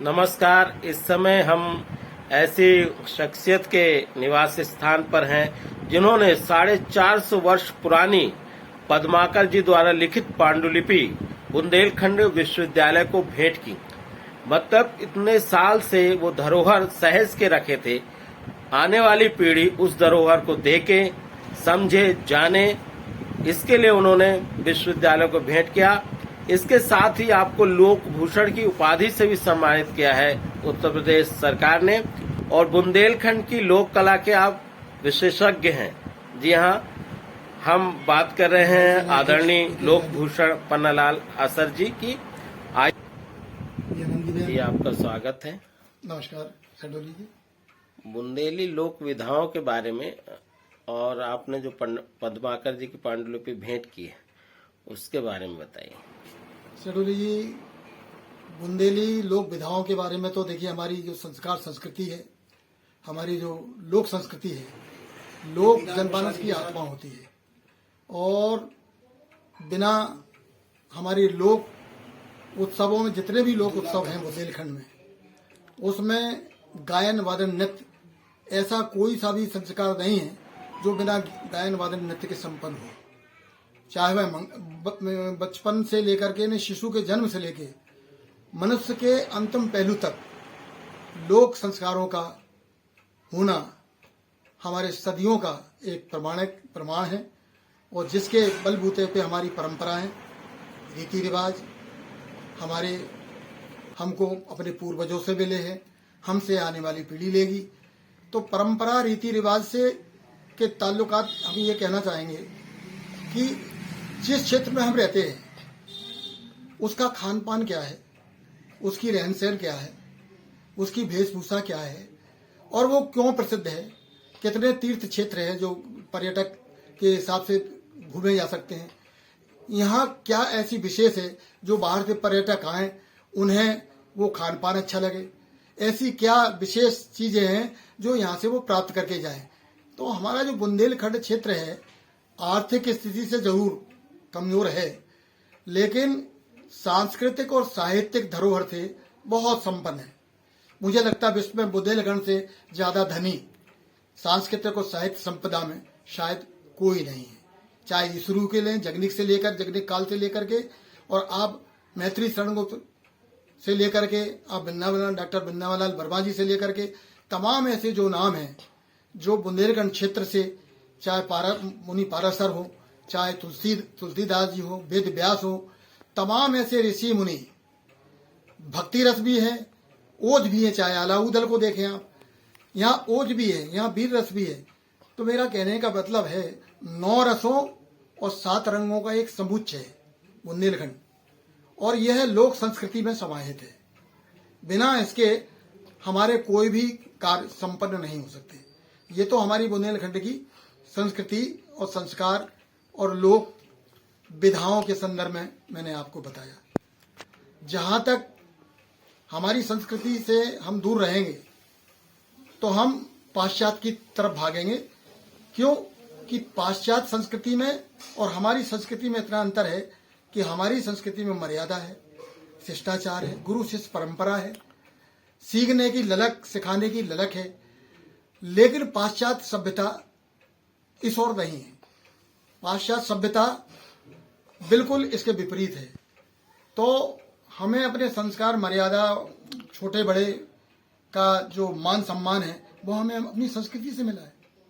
नमस्कार। इस समय हम ऐसी शख्सियत के निवास स्थान पर हैं जिन्होंने 450 वर्ष पुरानी पद्माकर जी द्वारा लिखित पांडुलिपि बुंदेलखंड विश्वविद्यालय को भेंट की। मतलब इतने साल से वो धरोहर सहेज के रखे थे। आने वाली पीढ़ी उस धरोहर को देखे, समझे, जाने, इसके लिए उन्होंने विश्वविद्यालय को भेंट किया। इसके साथ ही आपको लोक भूषण की उपाधि से भी सम्मानित किया है उत्तर प्रदेश सरकार ने। और बुंदेलखंड की लोक कला के आप विशेषज्ञ हैं। जी हाँ, हम बात कर रहे हैं आदरणीय लोक भूषण पन्नालाल आसर जी की। आज जी आपका स्वागत है। नमस्कार सडोली जी। बुंदेली लोक विधाओं के बारे में और आपने जो पद्माकर जी की पांडुलिपि भेंट की है उसके बारे में बताइए। सडोली जी, बुंदेली लोक विधाओं के बारे में तो देखिए, हमारी जो संस्कार संस्कृति है, हमारी जो लोक संस्कृति है, लोक जनमानस की आत्मा होती है। और बिना हमारी लोक उत्सवों में, जितने भी लोक उत्सव हैं बुंदेलखंड में, उसमें गायन वादन नृत्य, ऐसा कोई सा भी संस्कार नहीं है जो बिना गायन वादन नृत्य के संपन्न हो। चाहे वह बचपन से लेकर के, शिशु के जन्म से लेकर मनुष्य के अंतिम पहलू तक लोक संस्कारों का होना हमारे सदियों का एक प्रमाण है। और जिसके बलबूते पे हमारी परंपराएं, रीति रिवाज हमको अपने पूर्वजों से मिले हैं, हमसे आने वाली पीढ़ी लेगी। तो परंपरा, रीति रिवाज से के ताल्लुकात हम ये कहना चाहेंगे कि जिस क्षेत्र में हम रहते हैं उसका खान पान क्या है, उसकी रहन सहन क्या है, उसकी वेशभूषा क्या है, और वो क्यों प्रसिद्ध है। कितने तीर्थ क्षेत्र है जो पर्यटक के हिसाब से घूमे जा सकते हैं। यहाँ क्या ऐसी विशेष है जो बाहर से पर्यटक आए उन्हें वो खान पान अच्छा लगे। ऐसी क्या विशेष चीजें हैं जो यहाँ से वो प्राप्त करके जाएं। तो हमारा जो बुंदेलखंड क्षेत्र है, आर्थिक स्थिति से जरूर कमजोर है, लेकिन सांस्कृतिक और साहित्यिक धरोहर से बहुत संपन्न है। मुझे लगता है विश्व में बुंदेलखंड से ज्यादा धनी सांस्कृतिक और साहित्य संपदा में शायद कोई नहीं है। चाहे शुरू के लें, जगनिक काल से लेकर के, और आप मैत्री शरणगुप्त से लेकर के, आप डॉक्टर वृंदावनलाल वर्मा जी से लेकर के, तमाम ऐसे जो नाम हैं जो बुंदेलखंड क्षेत्र से, चाहे मुनि पाराशर हो, चाहे तुलसीदास जी हो, वेद व्यास हो, तमाम ऐसे ऋषि मुनि, भक्ति रस भी है, ओज भी है। चाहे अलाउदल को देखें आप, यहाँ ओज भी है, यहाँ वीर रस भी है। तो मेरा कहने का मतलब है 9 रसों और 7 रंगों का एक समुच्चय है बुंदेलखंड, और यह लोक संस्कृति में समाहित है। बिना इसके हमारे कोई भी कार्य संपन्न नहीं हो सकते। ये तो हमारी बुंदेलखंड की संस्कृति और संस्कार और लोक विधाओं के संदर्भ में मैंने आपको बताया। जहां तक हमारी संस्कृति से हम दूर रहेंगे तो हम पाश्चात्य की तरफ भागेंगे। क्यों कि पाश्चात्य संस्कृति में और हमारी संस्कृति में इतना अंतर है कि हमारी संस्कृति में मर्यादा है, शिष्टाचार है, गुरु शिष्य परंपरा है, सीखने की ललक, सिखाने की ललक है। लेकिन पाश्चात्य सभ्यता इस ओर नहीं है। पाश्चात्य सभ्यता बिल्कुल इसके विपरीत है। तो हमें अपने संस्कार, मर्यादा, छोटे बड़े का जो मान सम्मान है वो हमें अपनी संस्कृति से मिला है।